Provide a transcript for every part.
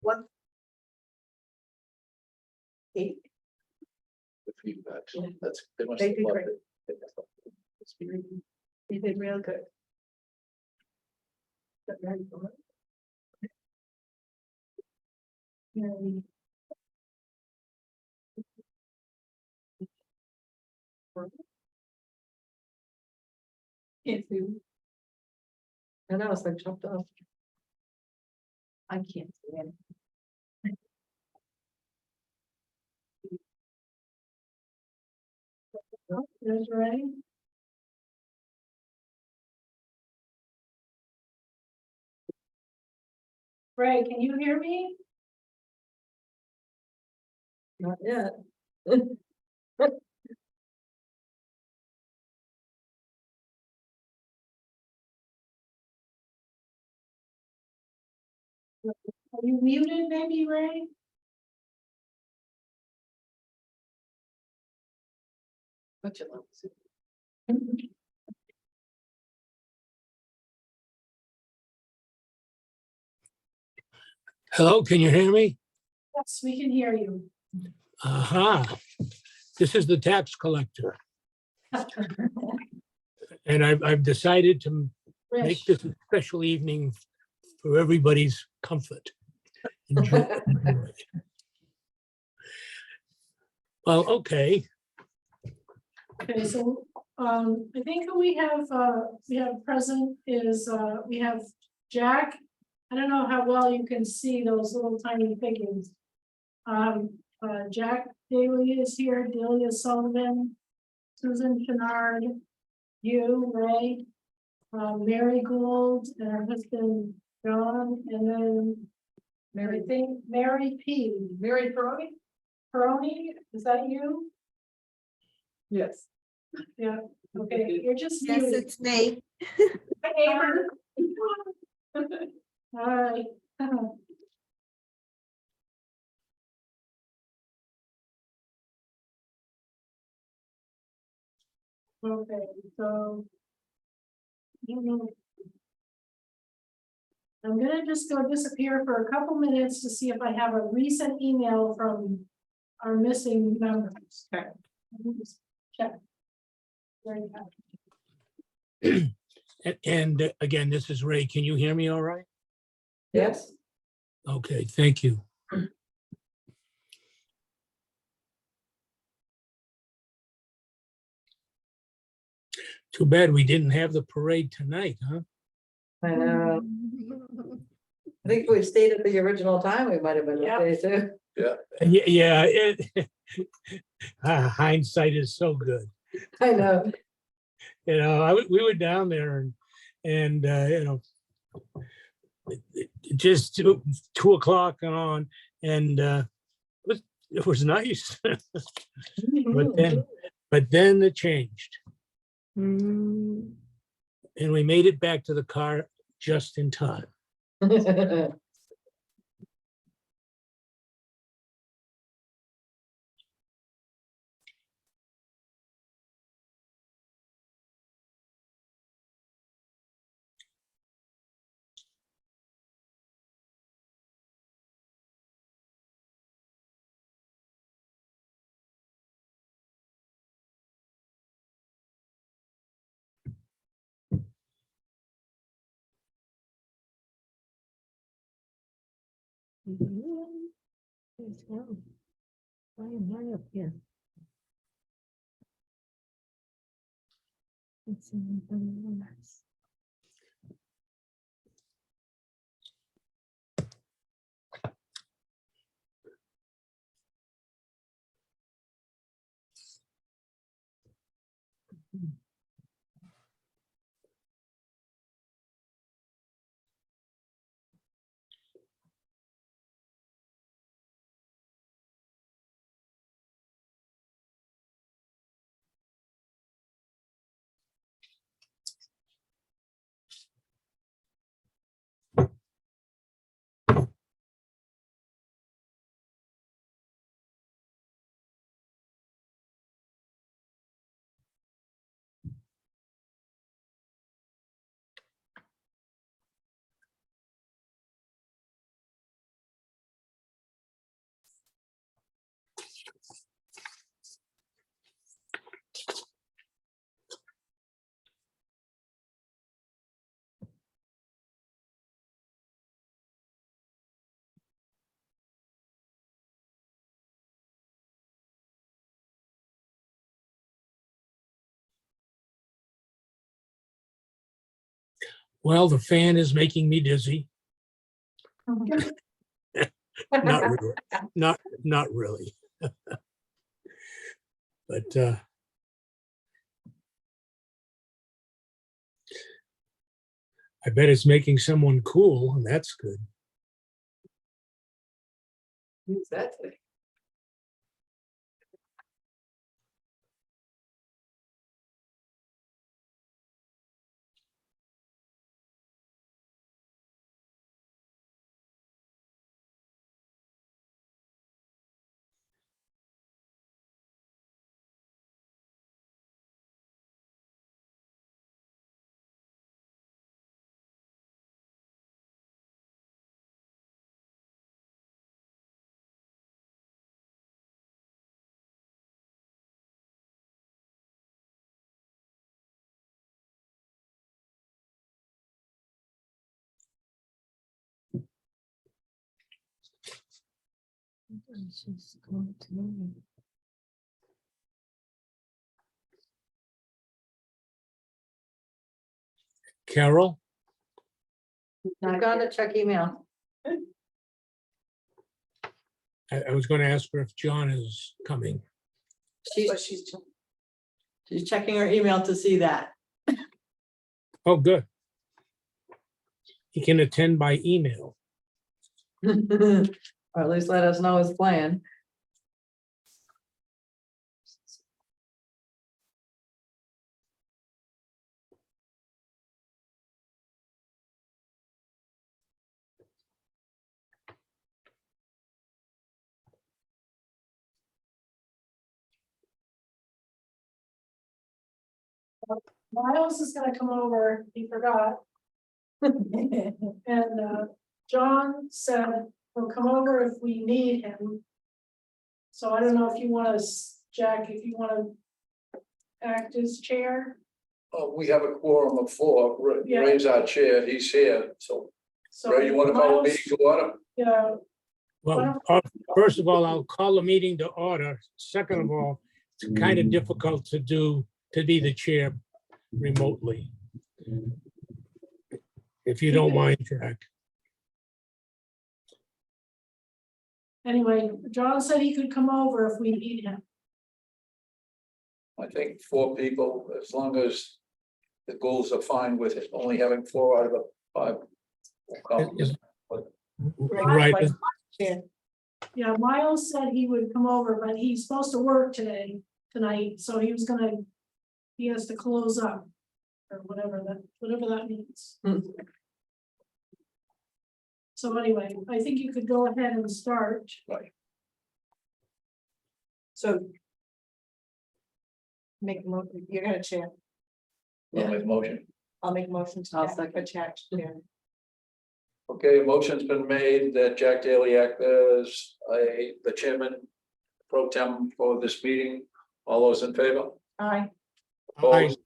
1 8. The feedback. That's they must They have did loved great. it. You did real good. But very good. Very- Can't see. I know, it's like chopped off. I can't see it. Oh, there's Ray. Ray, can you hear me? Not yet. Are you muted, maybe, Ray? What you like? Hello, can you hear me? Yes, we can hear you. Aha. This is the tax collector. And I've decided to make Rich, this a special evening for everybody's comfort. Enjoy. Well, okay. okay, so, I think who we have present is, we have Jack. I don't know how well you can see those little tiny figures. Jack Daly is here, Delia Sullivan, Susan Chenard, you, Ray, Mary Gould, and her husband, John, and then I think Mary P. Mary Peroni? Peroni, is that you? Yes. Yeah, okay, you're just. Yes, muted. it's me. Hi, neighbor. All right. Okay, so. I'm gonna just go disappear for a couple minutes to see if I have a recent email from our missing members. Okay. Let me just check. Very happy. And again, this is Ray. Can you hear me all right? Yes. Okay, thank you. Too bad we didn't have the parade tonight, huh? I know. I think if we stayed at the original time, we might have been Yeah. okay too. Yeah, hindsight is so good. I know. You know, we were down there and you know, just 2 o'clock and on, and it was nice. But then it changed, Mm. and we made it back to the car just in time. Why am I up here? It's in the numbers. Well, the fan is making me dizzy. Not really, not really. But I bet it's making someone cool, and that's good. Who's that today? Carol, I've gone to check email. I was going to ask her if John is coming. She's checking her email to see that. Oh, good. He can attend by email. Or at least let us know his plan. Miles is gonna come over, he forgot. And John said he'll come over if we need him. So I don't know if you want us, Jack, if you wanna act as chair. We have a quorum of 4. Yeah. Ray's our chair, he's here, so So Ray, you wanna call the Miles, meeting to order? Yeah, Well, first of all, I'll call the meeting to order. Second of all, it's kind of difficult to be the chair remotely. If you don't mind, Jack. anyway, John said he could come over if we need him. I think 4 people, as long as the goals are fine with it, only having 4 out of the 5. will come. Is- Right, Yeah, Miles said he would come over, but he's supposed to work tonight, so he has to close up. Or whatever that means. So anyway, I think you could go ahead and start. Right. So. Make a motion, you're gonna chair, Wanna make a motion? I'll make a motion to. I'll act second. for Jack to chair. Okay, a motion's been made that Jack Daly act as the chairman pro tem for this meeting. All those in favor? Aye. Opposed?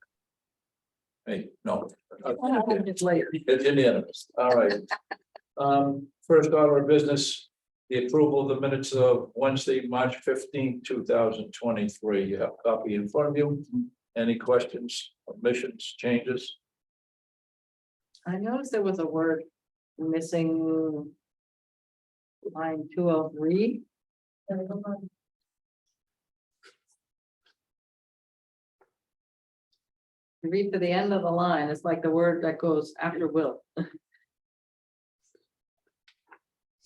Hey, no. It's later. It's unanimous, all right. First order of business, the approval of the minutes of Wednesday, March 15, 2023. You have a copy in front of you. Any questions, omissions, changes? I noticed there was a word missing. Line 203. You read to the end of the line, it's like the word that goes after will.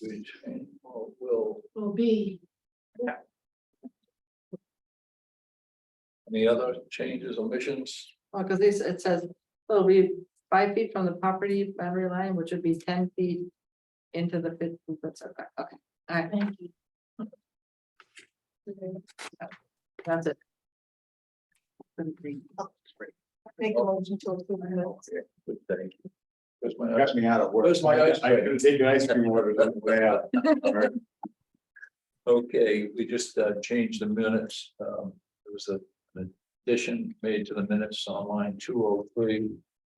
We change, or will, Will be, any other changes, omissions? Well, because it says, it'll be 5 feet from the property boundary line, which would be 10 feet into the 15-foot setback. Okay, all right, thank you. that's it. Couldn't read. Make a motion to approve the minutes. Good, thank you. Where's my Got me out of work. Where's my ice I cream? could take an ice cream order on the way out. All right. Okay, we just changed the minutes. There was an addition made to the minutes on line 203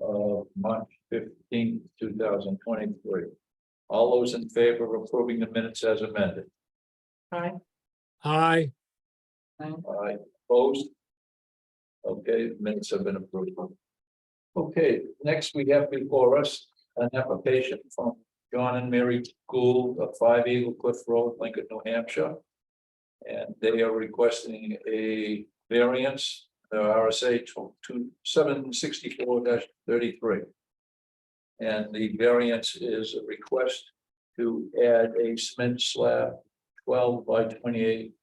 of March 15, 2023. All those in favor of approving the minutes as amended? Aye. aye, Aye, opposed? Okay, minutes have been approved. Okay, next we have before us an application from John and Mary Gould of 5 Eagle Cliff Road, Lincoln, New Hampshire. And they are requesting a variance, RSA 764-33. And the variance is a request to add a cement slab 12 by 28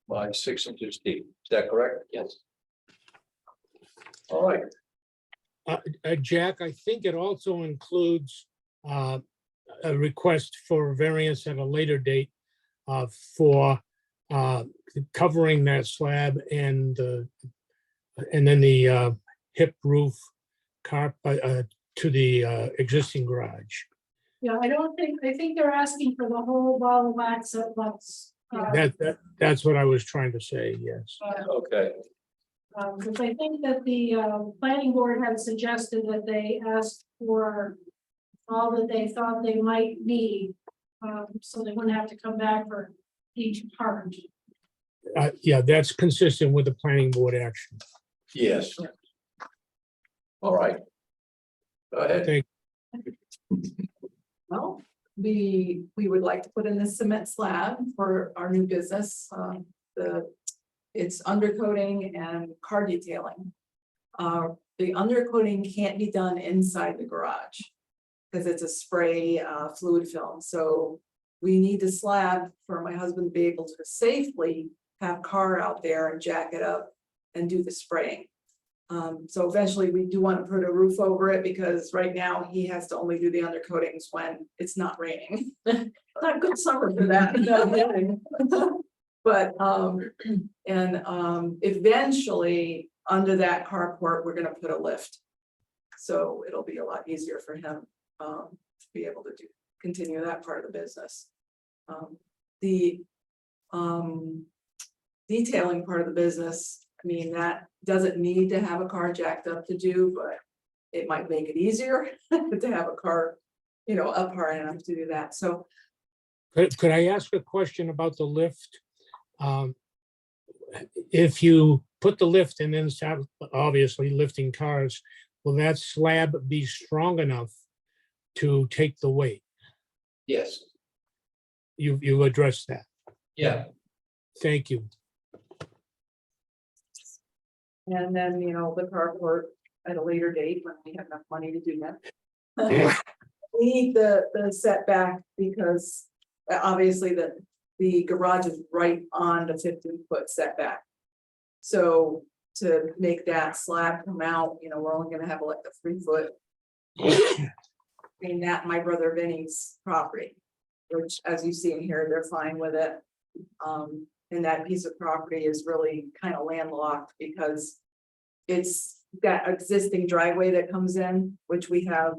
by 6 inches deep. Is that correct? Yes. All right. Jack, I think it also includes a request for variance at a later date for covering that slab and then the hip roof to the existing garage. Yeah, I think they're asking for the whole ball of wax at once. That's what I was trying to say, yes. Okay. Because I think that the planning board had suggested that they asked for all that they thought they might need. So they wouldn't have to come back for each part. Yeah, that's consistent with the planning board action. Yes. All right. Go ahead. Thank Well, we would like to put in this cement slab for our new business. It's undercoating and car detailing. The undercoating can't be done inside the garage because it's a spray fluid film. So we need the slab for my husband to be able to safely have car out there and jack it up and do the spraying. So eventually we do want to put a roof over it because right now he has to only do the undercoatings when it's not raining. Not a good summer for that. But eventually under that carport, we're gonna put a lift. So it'll be a lot easier for him to be able to continue that part of the business. The detailing part of the business, I mean, that doesn't need to have a car jacked up to do, but it might make it easier to have a car, up high enough to do that. So Could I ask a question about the lift? If you put the lift and then start obviously lifting cars, will that slab be strong enough to take the weight? Yes. You addressed that. Yeah. Thank you. and then, the carport at a later date when we have enough money to do that. We need the setback because obviously the garage is right on the 15-foot setback. So to make that slab come out, we're only gonna have like a 3-foot. Between that and my brother Vinny's property, which as you see in here, they're fine with it. And that piece of property is really kind of landlocked because it's that existing driveway that comes in, which we have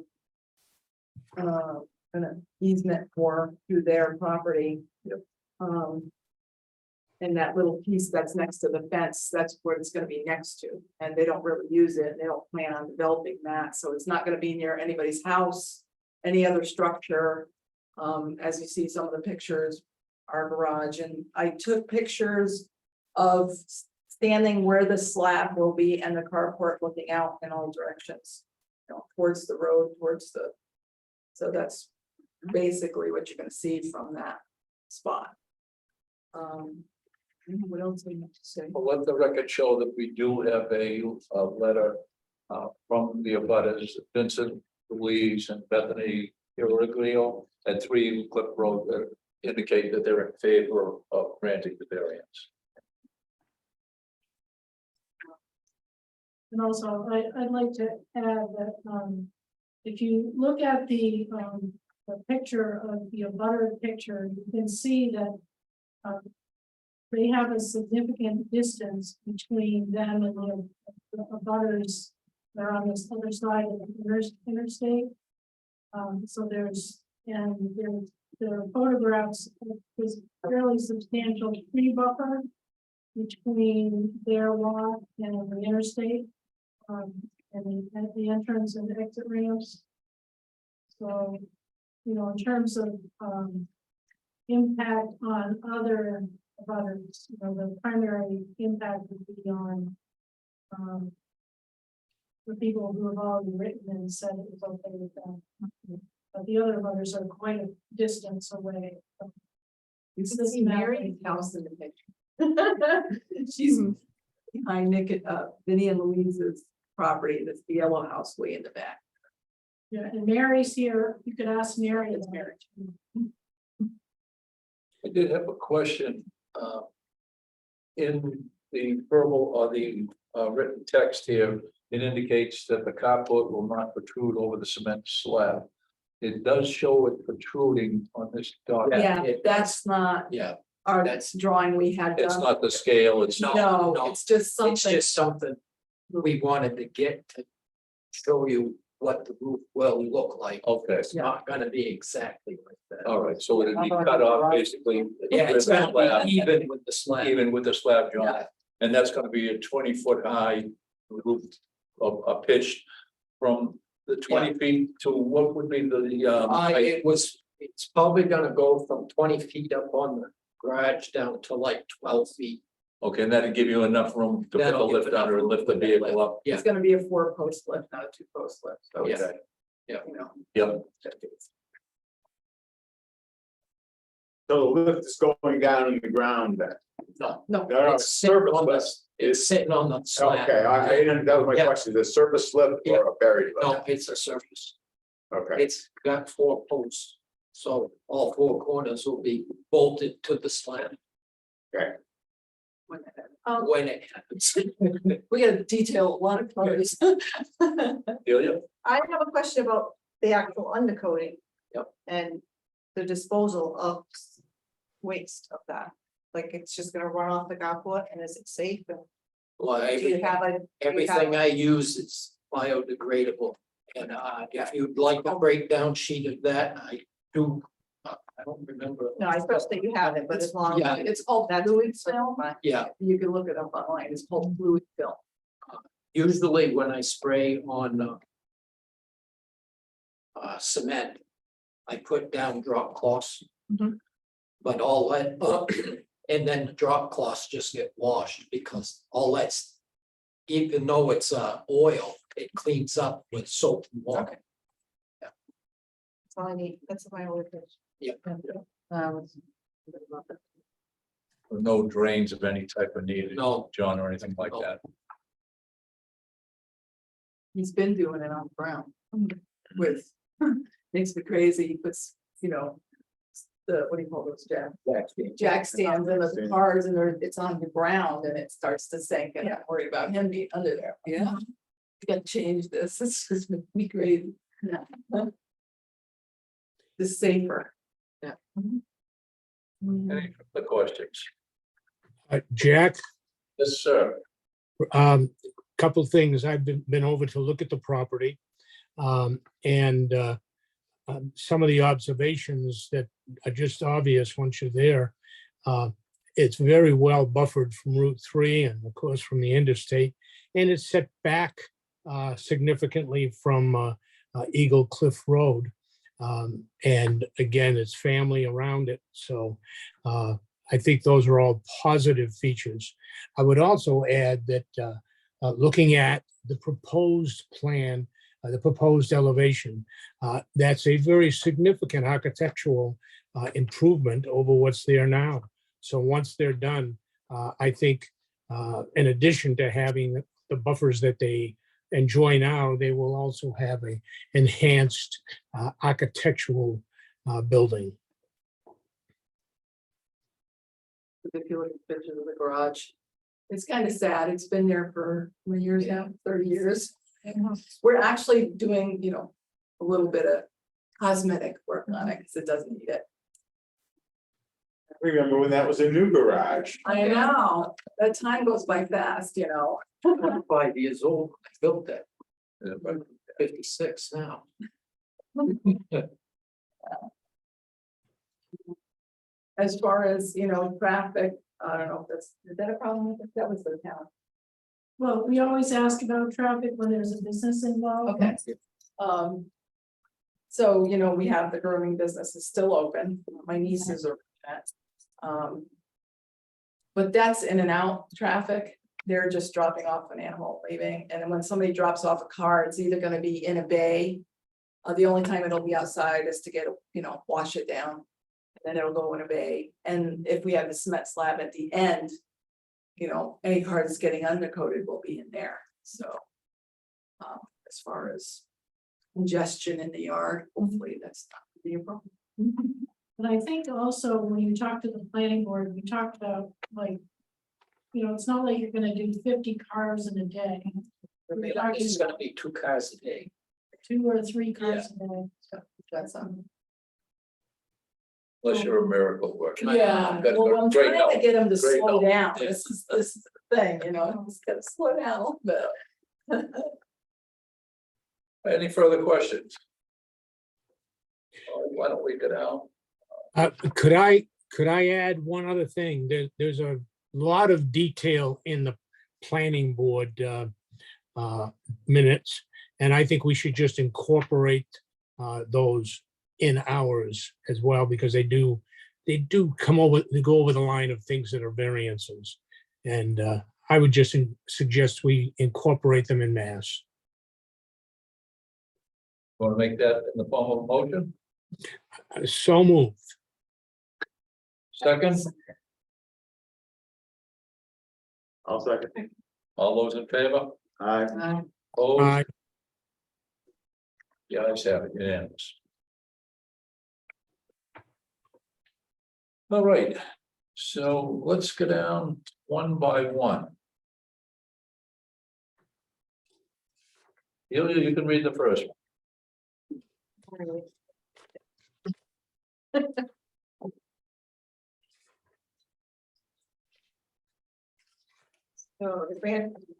an easement for through their property. And that little piece that's next to the fence, that's where it's gonna be next to, and they don't really use it, they don't plan on developing that, so it's not gonna be near anybody's house, any other structure. As you see some of the pictures, our garage, and I took pictures of standing where the slab will be and the carport looking out in all directions, towards the road, so that's basically what you're gonna see from that spot. What else do we have to say? Well, let the record show that we do have a letter from the abutters, Vincent, Louise, and Bethany Iriglio at 3 Eagle Cliff Road that indicate that they're in favor of granting the variance. And also, I'd like to add that, if you look at the picture of the abutter picture, you can see that they have a significant distance between them and the abutters that are on this other side of the interstate. So the photographs, is fairly substantial tree buffer between their lot and the interstate. And at the entrance and exit ramps. So, in terms of impact on other abutters, the primary impact would be on the people who have already written and said it was okay with them. But the other others are quite a distance away. You can see Mary's house in the picture. She's behind Vinny and Louise's property, that's the yellow house way in the back. Yeah, and Mary's here, you could ask Mary. It's Mary. I did have a question. In the verbal or the written text here, it indicates that the carport will not protrude over the cement slab. It does show it protruding on this document. Yeah, that's not Yeah, our that's- drawing we had It's done. not the scale, it's not. No, no, it's just it's something, just something we wanted to get to show you what the roof will look like. Okay, It's not gonna be exactly like that. all right, so it'd be cut off basically. Yeah, it's with the gonna slab, be even with the slab. even with the slab, John, Yeah. and that's gonna be a 20-foot high roof of pitch from the 20 feet to what would be the height? It's probably gonna go from 20 feet up on the garage down to like 12 feet. Okay, and that'd give you enough room to put the That'll give lift enough under and room lift the for that vehicle lift. up. Yeah. it's gonna be a 4-post lift, not a 2-post lift, so it's, Okay, Yeah. you know. yep, So the lift is going down in the ground then? No, No, There are it's sitting surface on the, lifts. it's sitting on the slab. Okay, that was my Yeah. question, the surface lift or a buried No, lift? it's a surface. Okay, It's got 4 posts. So all 4 corners will be bolted to the slab when it happens. We gotta detail a lot of colors. Delia? I have a question about the actual undercoating. Yep. And the disposal of waste of that. Like, it's just gonna run off the carport, and is it safe? And Well, do you have a? everything I use is biodegradable. And if you'd like a breakdown sheet of that, I do. I don't remember. No, I trust that you have it, but as long. Yeah. It's called That's fluid film. fine. Yeah, You can look it up online. It's called fluid film. usually when I spray on cement, I put down drop cloths. Mhm. But all that, and then the drop cloths just get washed because all that's, even though it's oil, it cleans up with soap and water. That's all I need. That's my only question. Yeah. No drains of any type of needed, No, John, or anything like No. that. He's been doing it on the ground with, makes me crazy. He puts, the, what do you call those, jack stands in the cars and it's on the ground and it starts to sink and I'm worried about him being under there. Yeah. You gotta change this. It's just makes me crazy. This is safer. Any other questions? Jack, Yes, sir. couple things. I've been over to look at the property. And some of the observations that are just obvious once you're there. It's very well buffered from Route 3 and of course from the interstate. And it's set back significantly from Eagle Cliff Road. And again, it's family around it. So I think those are all positive features. I would also add that looking at the proposed plan, the proposed elevation, that's a very significant architectural improvement over what's there now. So once they're done, I think in addition to having the buffers that they enjoy now, they will also have a enhanced architectural building. If you look at pictures of the garage, it's kind of sad. It's been there for how many years now, 30 years. We're actually doing, a little bit of cosmetic work on it because it doesn't need it. remember when that was a new garage. I know, that time goes by fast, I'm 5 years old, I built that, Yeah, but 56 now. As far as, traffic, I don't know if is that a problem? That was the town. Well, we always ask about traffic when there's a business involved. Okay. So, we have the grooming business is still open. My nieces are at. But that's in and out traffic. they're just dropping off an animal, leaving, and then when somebody drops off a car, it's either gonna be in a bay. The only time it'll be outside is to get, wash it down. And then it'll go in a bay, and if we have the cement slab at the end. Any car that's getting undercoated will be in there, so. As far as congestion in the yard, hopefully that's not gonna be a problem. But I think also when you talk to the planning board, we talked about like. It's not like you're gonna do 50 cars in a day, It's gonna be 2 cars a day. 2 or 3 cars a day. That's Unless you're a miracle worker. Yeah, That's well, I'm great trying to help. get them to Great slow help. down, Yeah. this is the thing, it's gotta slow down a little bit. Any further questions? Why don't we go down? Could I add one other thing? There's a lot of detail in the planning board minutes, and I think we should just incorporate those in ours as well, because they do come over, they go over the line of things that are variances. And I would just suggest we incorporate them in mass. Want to make that in the form of a motion? So moved. Second, I'll second. all those in favor? Aye. Opposed? Aye. The ayes have it, unanimous. All right, so let's go down one by one. Ilya, you can read the first one. So the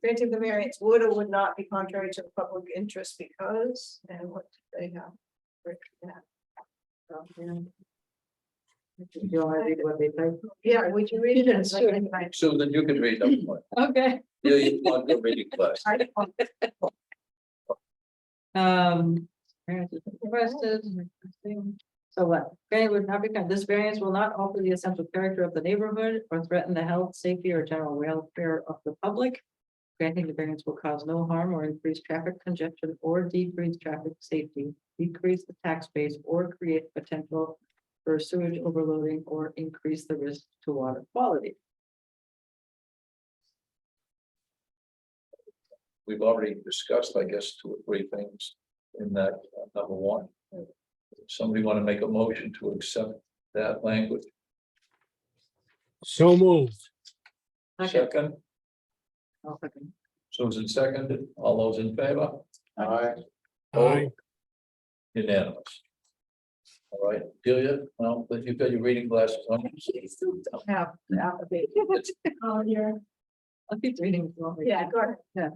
granting the variance would or would not be contrary to the public interest because, and what do they have? Do you want to read what they say? Yeah, would you read it? Yeah, sure. Susan, you can read that one. Okay. Ilya, you want the reading class. Variance is requested. So what? Okay, would not be, this variance will not alter the essential character of the neighborhood or threaten the health, safety, or general welfare of the public. Granting the variance will cause no harm or increase traffic congestion or decrease traffic safety, decrease the tax base, or create potential for sewage overloading or increase the risk to water quality. We've already discussed, I guess, 2 or 3 things in that number one. Somebody want to make a motion to accept that language? So moved. Second, I'll second. Susan seconded, all those in favor? Aye. Aye. Unanimous. All right, Delia, well, you've got your reading glasses on. I still don't have the application. Oh, you're, I'll keep reading. if you want me to. Yeah, go ahead. Yeah.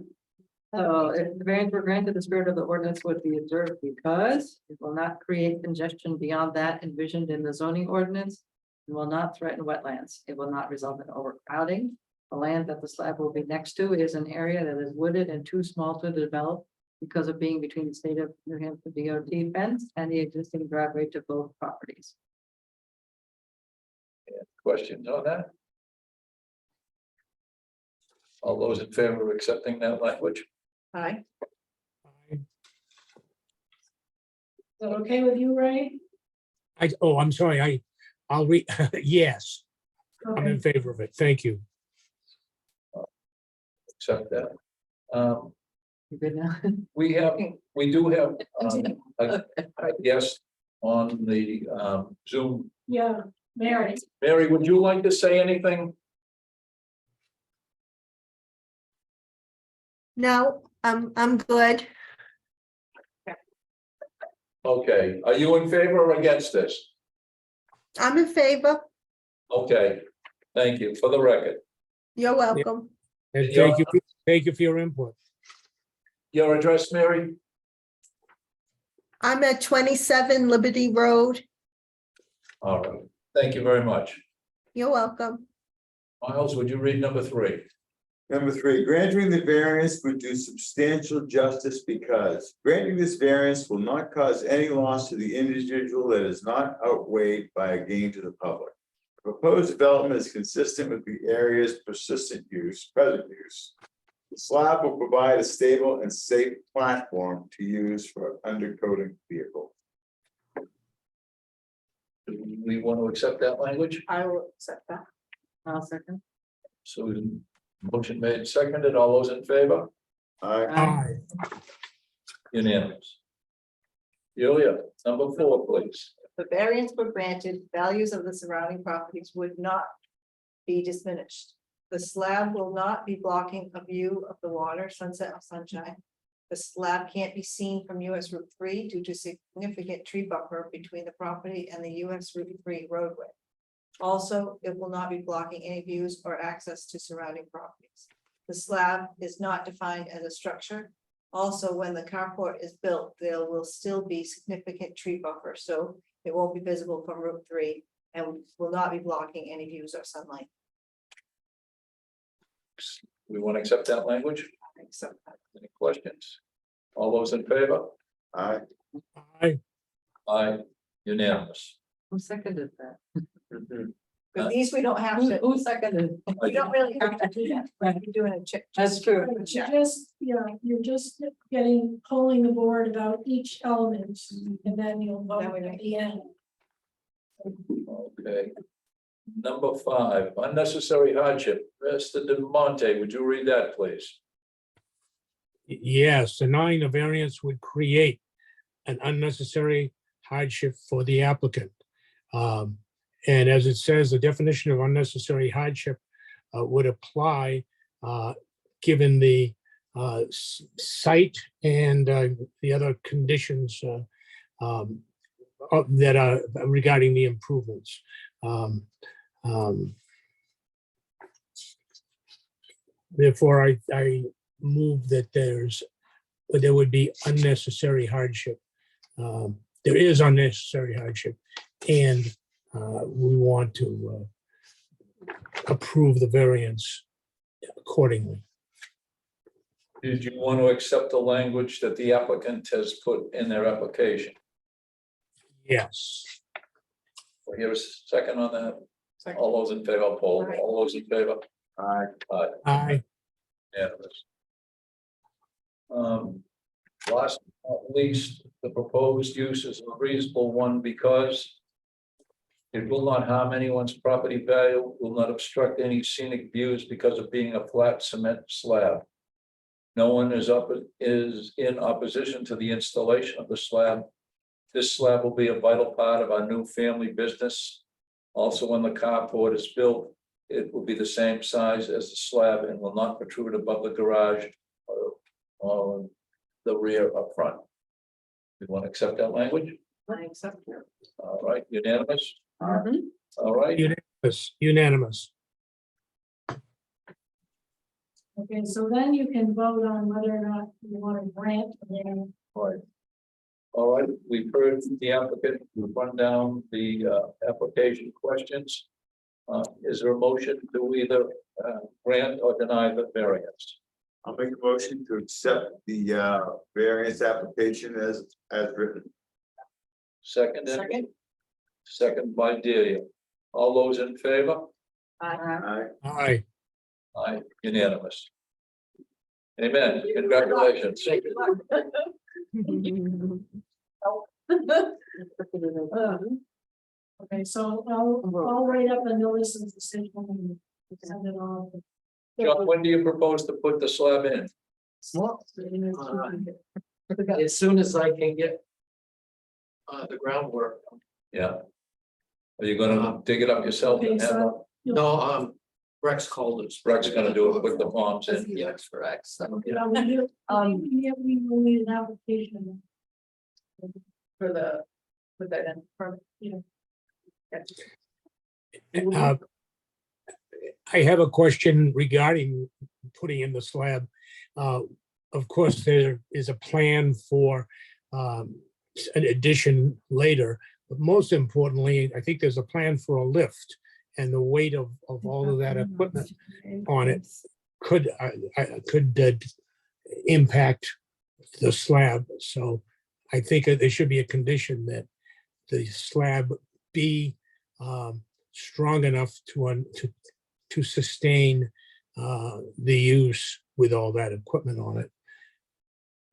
So if the variance were granted, the spirit of the ordinance would be observed because it will not create congestion beyond that envisioned in the zoning ordinance. And will not threaten wetlands. It will not result in overcrowding. The land that the slab will be next to is an area that is wooded and too small to develop because of being between the state of New Hampshire DOT fence and the existing driveway to both properties. Questions on that? All those in favor of accepting that language? Aye. is that okay with you, Ray? I'm sorry, I'll read, yes, I'm Okay, in favor of it. Thank you. Accept that. You good now? We do have a guest on the Zoom. yeah, Mary, Mary, would you like to say anything? No, I'm good. Okay, are you in favor or against this? I'm in favor. Okay, thank you, for the record. You're welcome. And Yeah. thank you for your input. Your address, Mary? I'm at 27 Liberty Road. All right, thank you very much. You're welcome. Miles, would you read number 3? Number 3, granting the variance would do substantial justice because granting this variance will not cause any loss to the individual that is not outweighed by a gain to the public. Proposed development is consistent with the area's present use. The slab will provide a stable and safe platform to use for undercoating vehicle. Do we want to accept that language? I will accept that. I'll second. So motion made, seconded, all those in favor? Aye. Unanimous. Julia, number 4, please. If the variance were granted, values of the surrounding properties would not be diminished. The slab will not be blocking a view of the water, sunset or sunshine. The slab can't be seen from US Route 3 due to significant tree buffer between the property and the US Route 3 roadway. Also, it will not be blocking any views or access to surrounding properties. The slab is not defined as a structure. Also, when the carport is built, there will still be significant tree buffer, so it won't be visible from Route 3 and will not be blocking any views or sunlight. We want to accept that language? I accept that. Any questions? All those in favor? Aye. Aye. Aye, unanimous. Who seconded that? But these we don't have Who to, who seconded? we don't really have to do that, but you're doing a check. That's true. You're just polling the board about each element, and then you'll vote at the end. Okay. Number 5, unnecessary hardship. Mr. De Monte, would you read that, please? Yes, denying the variance would create an unnecessary hardship for the applicant. And as it says, the definition of unnecessary hardship would apply given the site and the other conditions that are regarding the improvements. Therefore, I move that there would be unnecessary hardship. There is unnecessary hardship, and we want to approve the variance accordingly. Did you want to accept the language that the applicant has put in their application? Yes. Well, here's a second on that. Second. All those in favor, Paul, Aye. all those in favor? Aye. Aye. Aye. Unanimous. Last but not least, the proposed use is a reasonable one because it will not harm anyone's property value, will not obstruct any scenic views because of being a flat cement slab. No one is in opposition to the installation of the slab. This slab will be a vital part of our new family business. Also, when the carport is built, it will be the same size as the slab and will not protrude above the garage or the rear up front. You want to accept that language? I accept that. All right, unanimous? Mhm. All right, Unanimous. Okay, so then you can vote on whether or not you want to grant the all right, we've heard from the applicant, we've run down the application questions. Is there a motion to either grant or deny the variance? I'll make a motion to accept the variance application as written. Second. Second. Second by Delia. All those in favor? Aye. Aye. Aye, unanimous. Amen, congratulations. Okay, so I'll write up a notice of decision and send it on. John, when do you propose to put the slab in? As soon as I can get the groundwork. Yeah. Are you gonna dig it up yourself Okay, and have so. No, Rex called us. Rex gonna do it with the palms in? Yeah, for X. Yeah, we will need an application. For the, put that in. I have a question regarding putting in the slab. Of course, there is a plan for an addition later, but most importantly, I think there's a plan for a lift, and the weight of all of that equipment on it could impact the slab. So I think there should be a condition that the slab be strong enough to sustain the use with all that equipment on it.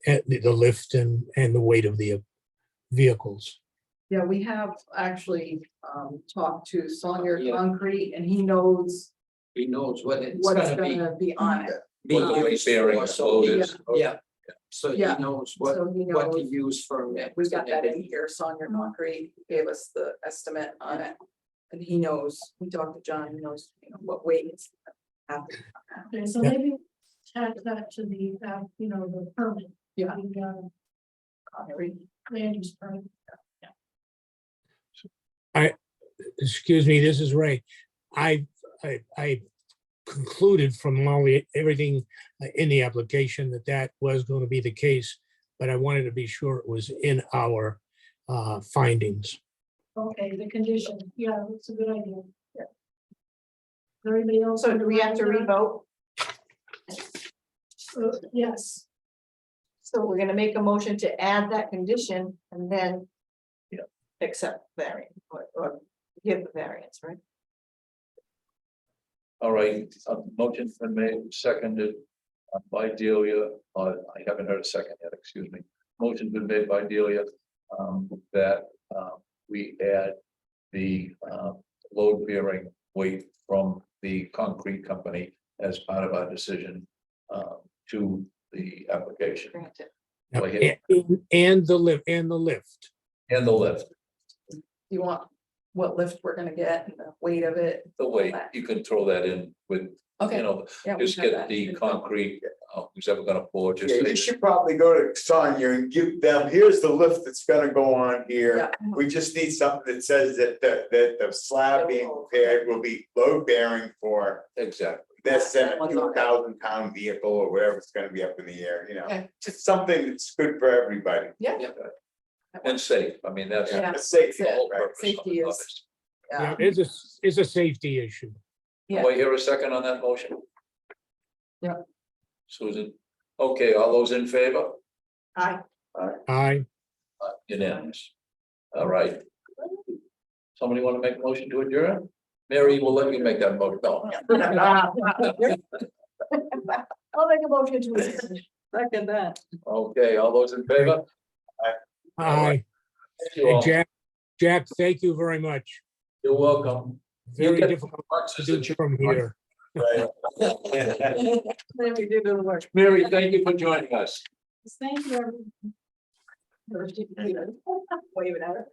And the lift and the weight of the vehicles. Yeah, we have actually talked to Sawyer Yeah. Concrete and he knows He knows what it's what's gonna be on it. be What the weight used bearing for, so he- load is. yeah. So he Yeah. knows what, So he what to knows, use for. we got that in here, Sawyer Concrete gave us the estimate on it. And he knows, we talked to John, he knows, you know, what weight it's. Okay, so Yeah. maybe attach that to the, the permit. Yeah. The, Concrete. land use permit. Excuse me, this is Ray. I concluded from everything in the application that was going to be the case, but I wanted to be sure it was in our findings. Okay, the condition, yeah, that's a good idea. Everybody else? So do we have to revote? Yes, So we're gonna make a motion to add that condition and then. Yeah. Accept variance or give the variance, right? All right, motion's been made, seconded by Delia. I haven't heard a second yet, excuse me. Motion's been made by Delia that we add the load bearing weight from the concrete company as part of our decision to the application Grant it. Go ahead. And the lift. and the lift. You want what lift we're gonna get and the weight of it. The weight, you can throw that in with, you Okay. know, Yeah, we just have get that. the concrete, who's ever gonna pour, just. Yeah, say- you should probably go to Sonya and give them, here's the lift that's gonna go on here. Yeah. We just need something that says that the slab being repaired will be load bearing for Exactly. this and a 2,000-pound vehicle or whatever it's gonna be up in the air, Okay. just something that's good for everybody. Yeah. And safe, I mean, that's. Yeah. A safety, the whole right? purpose of Safety it. is- Yeah, it's a safety issue. Yeah. Do I hear a second on that motion? Yeah. Susan, okay, all those in favor? Aye. I, Unanimous. All right. Somebody want to make a motion to adjourn? Mary, we'll let you make that motion. No. I'll make a motion to adjourn. Second that. Okay, all those in favor? I, Thank you all. Jack, thank you very much. You're welcome. Very get- difficult Mark's to is the do from here. Right. Then we do the work. Mary, thank you for joining us. thank you. everyone. Wave it at her.